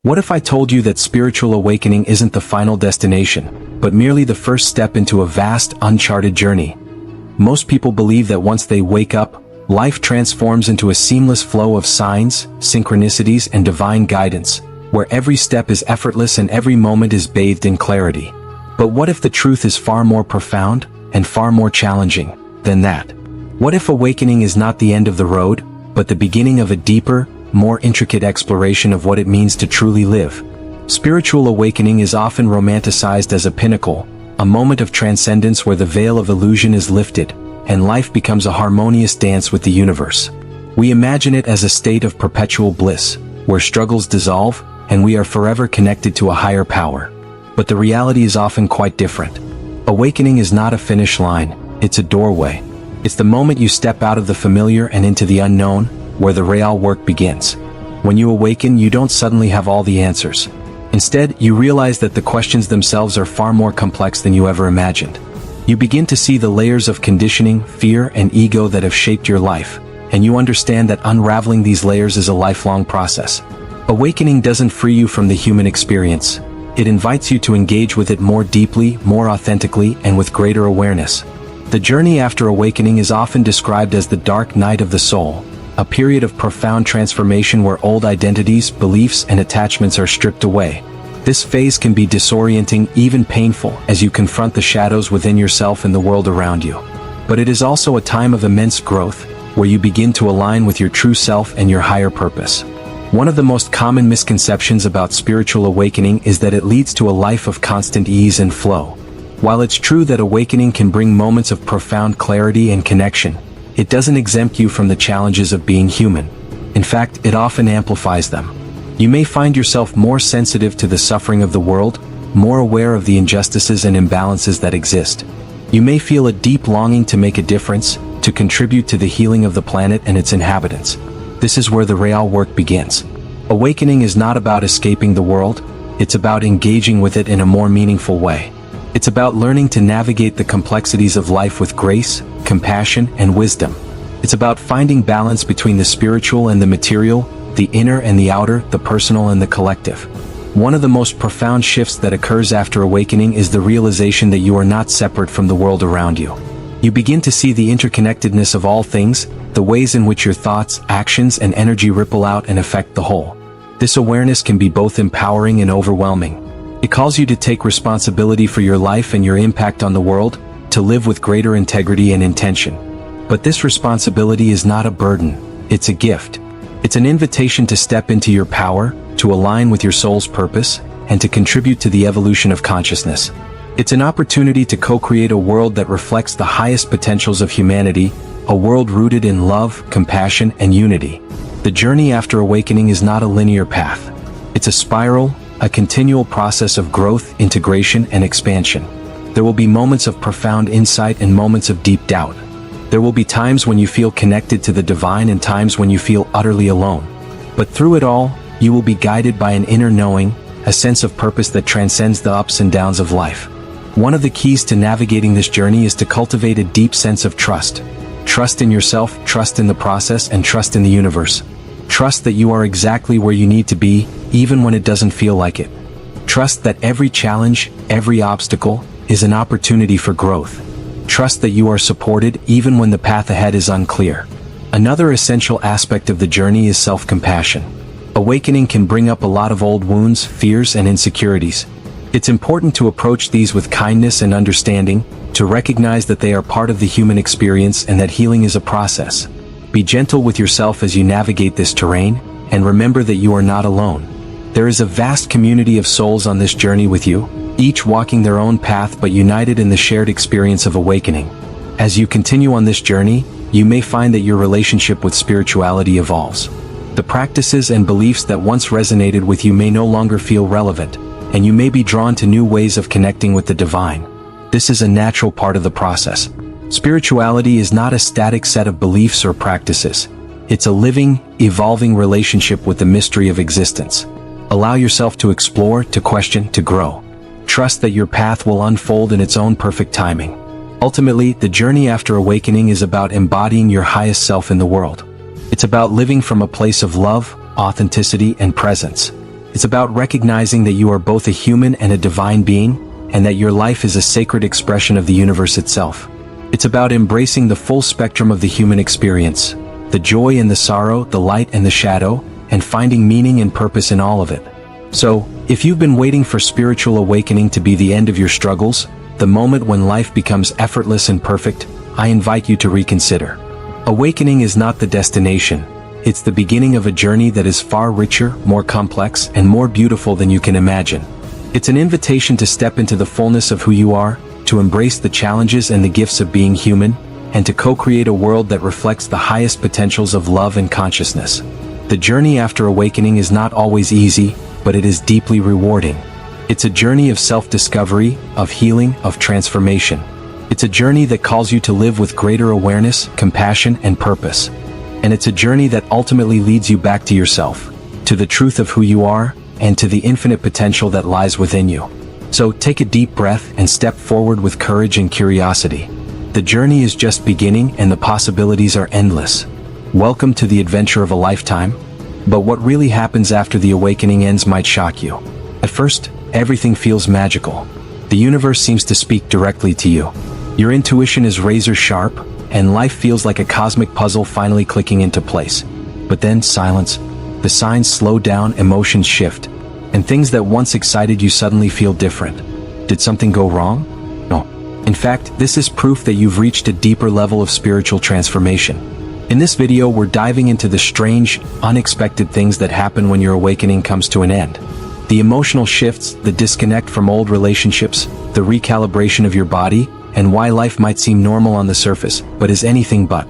What if I told you that spiritual awakening isn't the final destination, but merely the first step into a vast, uncharted journey? Most people believe that once they wake up, life transforms into a seamless flow of signs, synchronicities, and divine guidance, where every step is effortless and every moment is bathed in clarity. But what if the truth is far more profound and far more challenging than that? What if awakening is not the end of the road, but the beginning of a deeper, more intricate exploration of what it means to truly live? Spiritual awakening is often romanticized as a pinnacle, a moment of transcendence where the veil of illusion is lifted, and life becomes a harmonious dance with the universe. We imagine it as a state of perpetual bliss, where struggles dissolve, and we are forever connected to a higher power. But the reality is often quite different. Awakening is not a finish line, it's a doorway. It's the moment you step out of the familiar and into the unknown, where the real work begins. When you awaken, you don't suddenly have all the answers. Instead, you realize that the questions themselves are far more complex than you ever imagined. You begin to see the layers of conditioning, fear, and ego that have shaped your life, and you understand that unraveling these layers is a lifelong process. Awakening doesn't free you from the human experience. It invites you to engage with it more deeply, more authentically, and with greater awareness. The journey after awakening is often described as the dark night of the soul, a period of profound transformation where old identities, beliefs, and attachments are stripped away. This phase can be disorienting, even painful, as you confront the shadows within yourself and the world around you. But it is also a time of immense growth, where you begin to align with your true self and your higher purpose. One of the most common misconceptions about spiritual awakening is that it leads to a life of constant ease and flow. While it's true that awakening can bring moments of profound clarity and connection, it doesn't exempt you from the challenges of being human. In fact, it often amplifies them. You may find yourself more sensitive to the suffering of the world, more aware of the injustices and imbalances that exist. You may feel a deep longing to make a difference, to contribute to the healing of the planet and its inhabitants. This is where the real work begins. Awakening is not about escaping the world, it's about engaging with it in a more meaningful way. It's about learning to navigate the complexities of life with grace, compassion, and wisdom. It's about finding balance between the spiritual and the material, the inner and the outer, the personal and the collective. One of the most profound shifts that occurs after awakening is the realization that you are not separate from the world around you. You begin to see the interconnectedness of all things, the ways in which your thoughts, actions, and energy ripple out and affect the whole. This awareness can be both empowering and overwhelming. It calls you to take responsibility for your life and your impact on the world, to live with greater integrity and intention. But this responsibility is not a burden, it's a gift. It's an invitation to step into your power, to align with your soul's purpose, and to contribute to the evolution of consciousness. It's an opportunity to co-create a world that reflects the highest potentials of humanity, a world rooted in love, compassion, and unity. The journey after awakening is not a linear path. It's a spiral, a continual process of growth, integration, and expansion. There will be moments of profound insight and moments of deep doubt. There will be times when you feel connected to the divine and times when you feel utterly alone. But through it all, you will be guided by an inner knowing, a sense of purpose that transcends the ups and downs of life. One of the keys to navigating this journey is to cultivate a deep sense of trust. Trust in yourself, trust in the process, and trust in the universe. Trust that you are exactly where you need to be, even when it doesn't feel like it. Trust that every challenge, every obstacle, is an opportunity for growth. Trust that you are supported even when the path ahead is unclear. Another essential aspect of the journey is self-compassion. Awakening can bring up a lot of old wounds, fears, and insecurities. It's important to approach these with kindness and understanding, to recognize that they are part of the human experience and that healing is a process. Be gentle with yourself as you navigate this terrain, and remember that you are not alone. There is a vast community of souls on this journey with you, each walking their own path but united in the shared experience of awakening. As you continue on this journey, you may find that your relationship with spirituality evolves. The practices and beliefs that once resonated with you may no longer feel relevant, and you may be drawn to new ways of connecting with the divine. This is a natural part of the process. Spirituality is not a static set of beliefs or practices. It's a living, evolving relationship with the mystery of existence. Allow yourself to explore, to question, to grow. Trust that your path will unfold in its own perfect timing. Ultimately, the journey after awakening is about embodying your highest self in the world. It's about living from a place of love, authenticity, and presence. It's about recognizing that you are both a human and a divine being, and that your life is a sacred expression of the universe itself. It's about embracing the full spectrum of the human experience, the joy and the sorrow, the light and the shadow, and finding meaning and purpose in all of it. So, if you've been waiting for spiritual awakening to be the end of your struggles, the moment when life becomes effortless and perfect, I invite you to reconsider. Awakening is not the destination. It's the beginning of a journey that is far richer, more complex, and more beautiful than you can imagine. It's an invitation to step into the fullness of who you are, to embrace the challenges and the gifts of being human, and to co-create a world that reflects the highest potentials of love and consciousness. The journey after awakening is not always easy, but it is deeply rewarding. It's a journey of self-discovery, of healing, of transformation. It's a journey that calls you to live with greater awareness, compassion, and purpose. And it's a journey that ultimately leads you back to yourself, to the truth of who you are, and to the infinite potential that lies within you. So take a deep breath and step forward with courage and curiosity. The journey is just beginning and the possibilities are endless. Welcome to the adventure of a lifetime. But what really happens after the awakening ends might shock you. At first, everything feels magical. The universe seems to speak directly to you. Your intuition is razor sharp, and life feels like a cosmic puzzle finally clicking into place. But then, silence. The signs slow down, emotions shift, and things that once excited you suddenly feel different. Did something go wrong? No. In fact, this is proof that you've reached a deeper level of spiritual transformation. In this video, we're diving into the strange, unexpected things that happen when your awakening comes to an end. The emotional shifts, the disconnect from old relationships, the recalibration of your body, and why life might seem normal on the surface, but is anything but.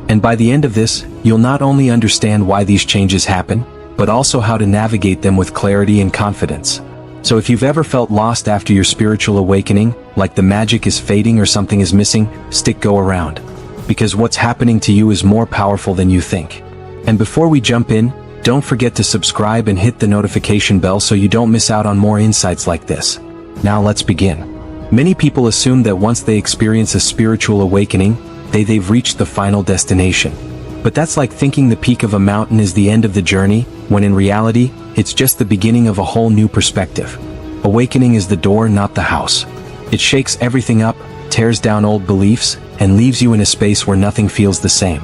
And by the end of this, you'll not only understand why these changes happen, but also how to navigate them with clarity and confidence. So if you've ever felt lost after your spiritual awakening, like the magic is fading or something is missing, go around. Because what's happening to you is more powerful than you think. And before we jump in, don't forget to subscribe and hit the notification bell so you don't miss out on more insights like this. Now let's begin. Many people assume that once they experience a spiritual awakening, they've reached the final destination. But that's like thinking the peak of a mountain is the end of the journey, when in reality, it's just the beginning of a whole new perspective. Awakening is the door, not the house. It shakes everything up, tears down old beliefs, and leaves you in a space where nothing feels the same.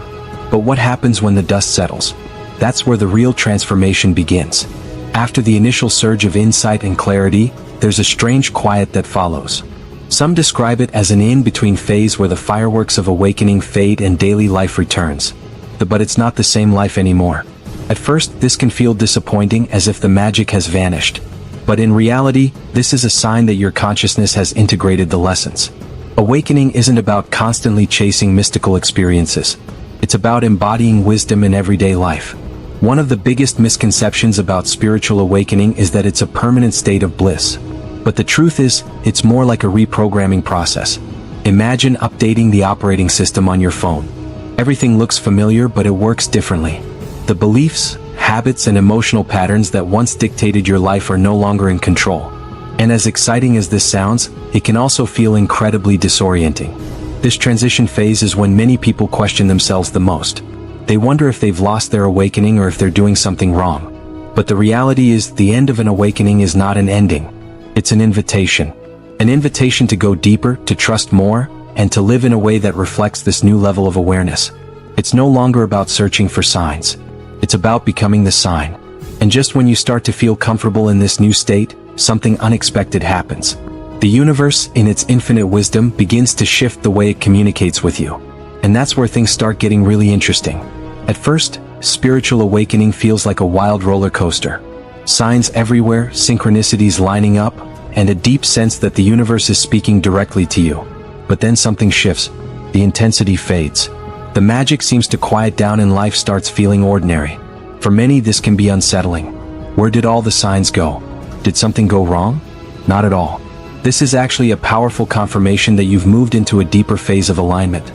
But what happens when the dust settles? That's where the real transformation begins. After the initial surge of insight and clarity, there's a strange quiet that follows. Some describe it as an in-between phase where the fireworks of awakening fade and daily life returns. But it's not the same life anymore. At first, this can feel disappointing, as if the magic has vanished. But in reality, this is a sign that your consciousness has integrated the lessons. Awakening isn't about constantly chasing mystical experiences. It's about embodying wisdom in everyday life. One of the biggest misconceptions about spiritual awakening is that it's a permanent state of bliss. But the truth is, it's more like a reprogramming process. Imagine updating the operating system on your phone. Everything looks familiar, but it works differently. The beliefs, habits, and emotional patterns that once dictated your life are no longer in control. And as exciting as this sounds, it can also feel incredibly disorienting. This transition phase is when many people question themselves the most. They wonder if they've lost their awakening or if they're doing something wrong. But the reality is, the end of an awakening is not an ending. It's an invitation. An invitation to go deeper, to trust more, and to live in a way that reflects this new level of awareness. It's no longer about searching for signs. It's about becoming the sign. And just when you start to feel comfortable in this new state, something unexpected happens. The universe, in its infinite wisdom, begins to shift the way it communicates with you. And that's where things start getting really interesting. At first, spiritual awakening feels like a wild roller coaster. Signs everywhere, synchronicities lining up, and a deep sense that the universe is speaking directly to you. But then something shifts. The intensity fades. The magic seems to quiet down and life starts feeling ordinary. For many, this can be unsettling. Where did all the signs go? Did something go wrong? Not at all. This is actually a powerful confirmation that you've moved into a deeper phase of alignment.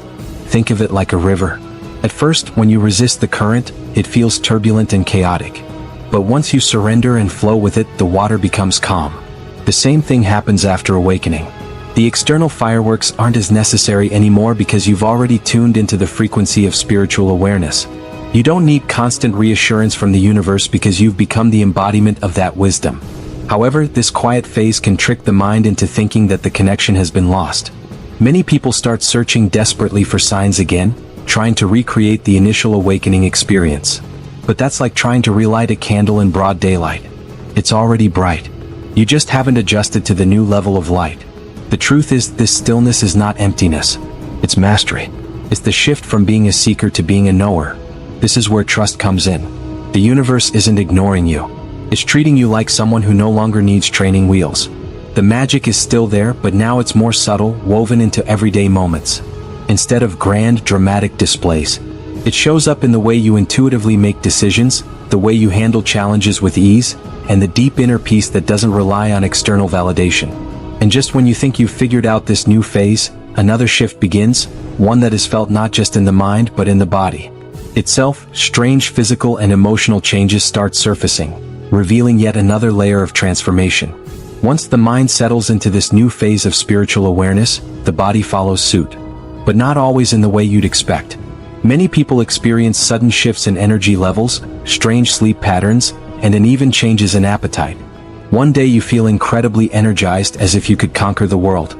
Think of it like a river. At first, when you resist the current, it feels turbulent and chaotic. But once you surrender and flow with it, the water becomes calm. The same thing happens after awakening. The external fireworks aren't as necessary anymore because you've already tuned into the frequency of spiritual awareness. You don't need constant reassurance from the universe because you've become the embodiment of that wisdom. However, this quiet phase can trick the mind into thinking that the connection has been lost. Many people start searching desperately for signs again, trying to recreate the initial awakening experience. But that's like trying to relight a candle in broad daylight. It's already bright. You just haven't adjusted to the new level of light. The truth is, this stillness is not emptiness. It's mastery. It's the shift from being a seeker to being a knower. This is where trust comes in. The universe isn't ignoring you. It's treating you like someone who no longer needs training wheels. The magic is still there, but now it's more subtle, woven into everyday moments. Instead of grand, dramatic displays, it shows up in the way you intuitively make decisions, the way you handle challenges with ease, and the deep inner peace that doesn't rely on external validation. And just when you think you've figured out this new phase, another shift begins, one that is felt not just in the mind but in the body itself. Strange physical and emotional changes start surfacing, revealing yet another layer of transformation. Once the mind settles into this new phase of spiritual awareness, the body follows suit. But not always in the way you'd expect. Many people experience sudden shifts in energy levels, strange sleep patterns, and even changes in appetite. One day you feel incredibly energized, as if you could conquer the world.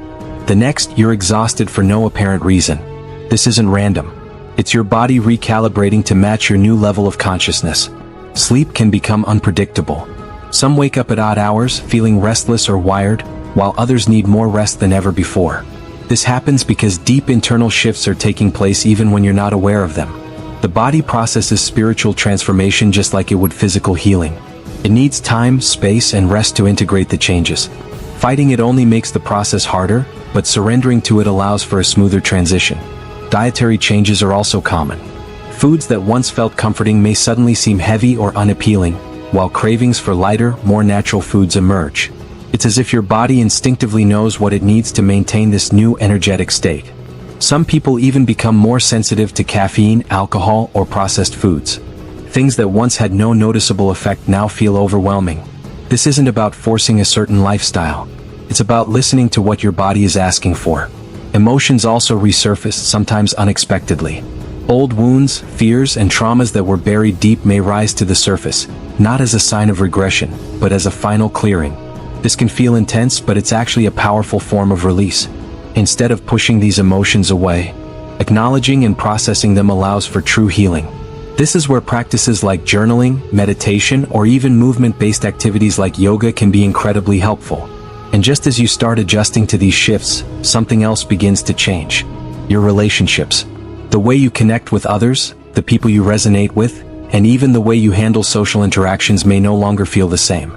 The next, you're exhausted for no apparent reason. This isn't random. It's your body recalibrating to match your new level of consciousness. Sleep can become unpredictable. Some wake up at odd hours, feeling restless or wired, while others need more rest than ever before. This happens because deep internal shifts are taking place even when you're not aware of them. The body processes spiritual transformation just like it would physical healing. It needs time, space, and rest to integrate the changes. Fighting it only makes the process harder, but surrendering to it allows for a smoother transition. Dietary changes are also common. Foods that once felt comforting may suddenly seem heavy or unappealing, while cravings for lighter, more natural foods emerge. It's as if your body instinctively knows what it needs to maintain this new energetic state. Some people even become more sensitive to caffeine, alcohol, or processed foods. Things that once had no noticeable effect now feel overwhelming. This isn't about forcing a certain lifestyle. It's about listening to what your body is asking for. Emotions also resurface, sometimes unexpectedly. Old wounds, fears, and traumas that were buried deep may rise to the surface, not as a sign of regression, but as a final clearing. This can feel intense, but it's actually a powerful form of release. Instead of pushing these emotions away, acknowledging and processing them allows for true healing. This is where practices like journaling, meditation, or even movement-based activities like yoga can be incredibly helpful. And just as you start adjusting to these shifts, something else begins to change. Your relationships. The way you connect with others, the people you resonate with, and even the way you handle social interactions may no longer feel the same.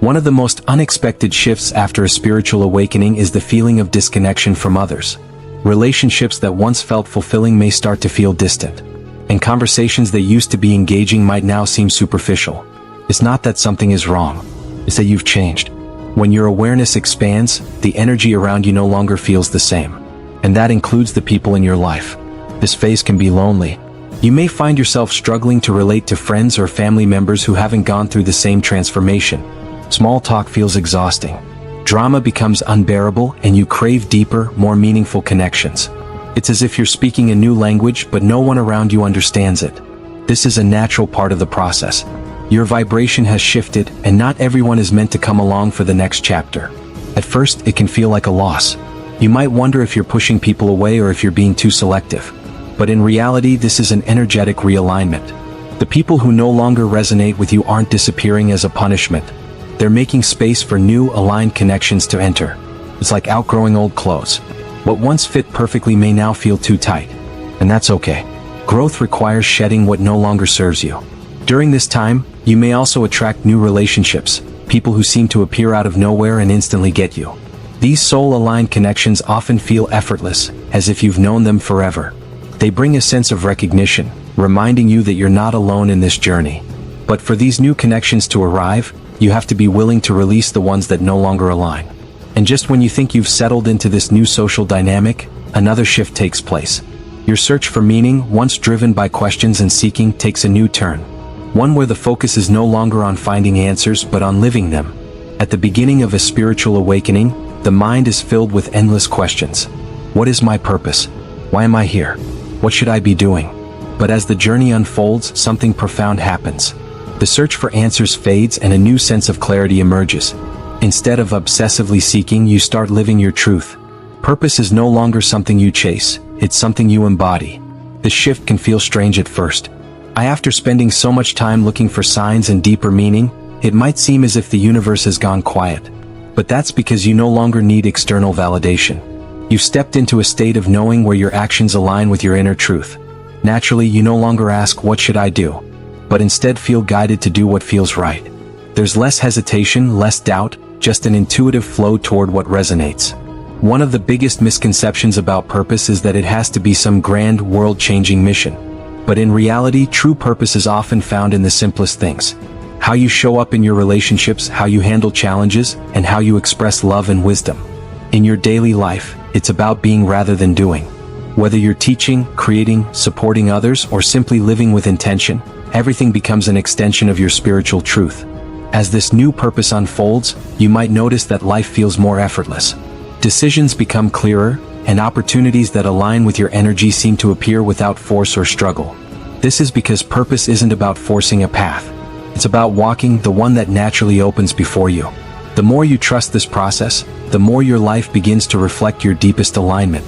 One of the most unexpected shifts after a spiritual awakening is the feeling of disconnection from others. Relationships that once felt fulfilling may start to feel distant, and conversations that used to be engaging might now seem superficial. It's not that something is wrong, it's that you've changed. When your awareness expands, the energy around you no longer feels the same. And that includes the people in your life. This phase can be lonely. You may find yourself struggling to relate to friends or family members who haven't gone through the same transformation. Small talk feels exhausting. Drama becomes unbearable, and you crave deeper, more meaningful connections. It's as if you're speaking a new language, but no one around you understands it. This is a natural part of the process. Your vibration has shifted, and not everyone is meant to come along for the next chapter. At first, it can feel like a loss. You might wonder if you're pushing people away or if you're being too selective. But in reality, this is an energetic realignment. The people who no longer resonate with you aren't disappearing as a punishment. They're making space for new, aligned connections to enter. It's like outgrowing old clothes. What once fit perfectly may now feel too tight. And that's okay. Growth requires shedding what no longer serves you. During this time, you may also attract new relationships, people who seem to appear out of nowhere and instantly get you. These soul-aligned connections often feel effortless, as if you've known them forever. They bring a sense of recognition, reminding you that you're not alone in this journey. But for these new connections to arrive, you have to be willing to release the ones that no longer align. And just when you think you've settled into this new social dynamic, another shift takes place. Your search for meaning, once driven by questions and seeking, takes a new turn. One where the focus is no longer on finding answers but on living them. At the beginning of a spiritual awakening, the mind is filled with endless questions. What is my purpose? Why am I here? What should I be doing? But as the journey unfolds, something profound happens. The search for answers fades and a new sense of clarity emerges. Instead of obsessively seeking, you start living your truth. Purpose is no longer something you chase, it's something you embody. This shift can feel strange at first. After spending so much time looking for signs and deeper meaning, it might seem as if the universe has gone quiet. But that's because you no longer need external validation. You've stepped into a state of knowing where your actions align with your inner truth. Naturally, you no longer ask, "What should I do?" but instead feel guided to do what feels right. There's less hesitation, less doubt, just an intuitive flow toward what resonates. One of the biggest misconceptions about purpose is that it has to be some grand, world-changing mission. But in reality, true purpose is often found in the simplest things. How you show up in your relationships, how you handle challenges, and how you express love and wisdom. In your daily life, it's about being rather than doing. Whether you're teaching, creating, supporting others, or simply living with intention, everything becomes an extension of your spiritual truth. As this new purpose unfolds, you might notice that life feels more effortless. Decisions become clearer, and opportunities that align with your energy seem to appear without force or struggle. This is because purpose isn't about forcing a path. It's about walking the one that naturally opens before you. The more you trust this process, the more your life begins to reflect your deepest alignment.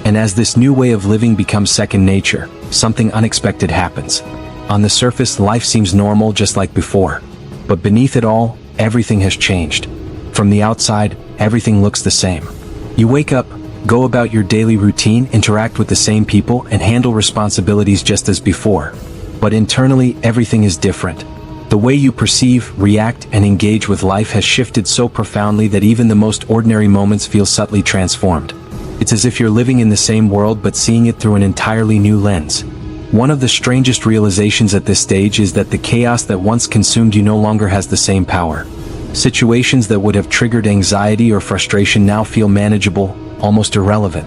And as this new way of living becomes second nature, something unexpected happens. On the surface, life seems normal just like before. But beneath it all, everything has changed. From the outside, everything looks the same. You wake up, go about your daily routine, interact with the same people, and handle responsibilities just as before. But internally, everything is different. The way you perceive, react, and engage with life has shifted so profoundly that even the most ordinary moments feel subtly transformed. It's as if you're living in the same world but seeing it through an entirely new lens. One of the strangest realizations at this stage is that the chaos that once consumed you no longer has the same power. Situations that would have triggered anxiety or frustration now feel manageable, almost irrelevant.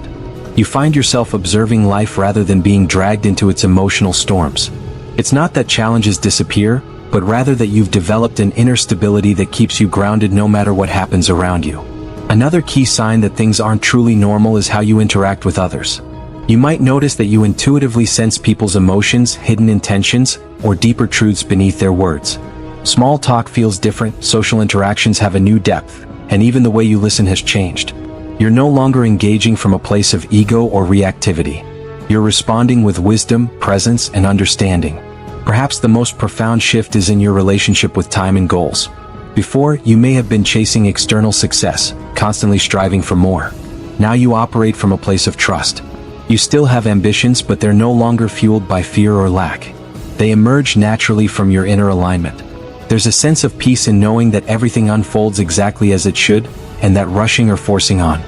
You find yourself observing life rather than being dragged into its emotional storms. It's not that challenges disappear, but rather that you've developed an inner stability that keeps you grounded no matter what happens around you. Another key sign that things aren't truly normal is how you interact with others. You might notice that you intuitively sense people's emotions, hidden intentions, or deeper truths beneath their words. Small talk feels different, social interactions have a new depth, and even the way you listen has changed. You're no longer engaging from a place of ego or reactivity. You're responding with wisdom, presence, and understanding. Perhaps the most profound shift is in your relationship with time and goals. Before, you may have been chasing external success, constantly striving for more. Now you operate from a place of trust. You still have ambitions, but they're no longer fueled by fear or lack. They emerge naturally from your inner alignment. There's a sense of peace in knowing that everything unfolds exactly as it should, and that rushing or forcing on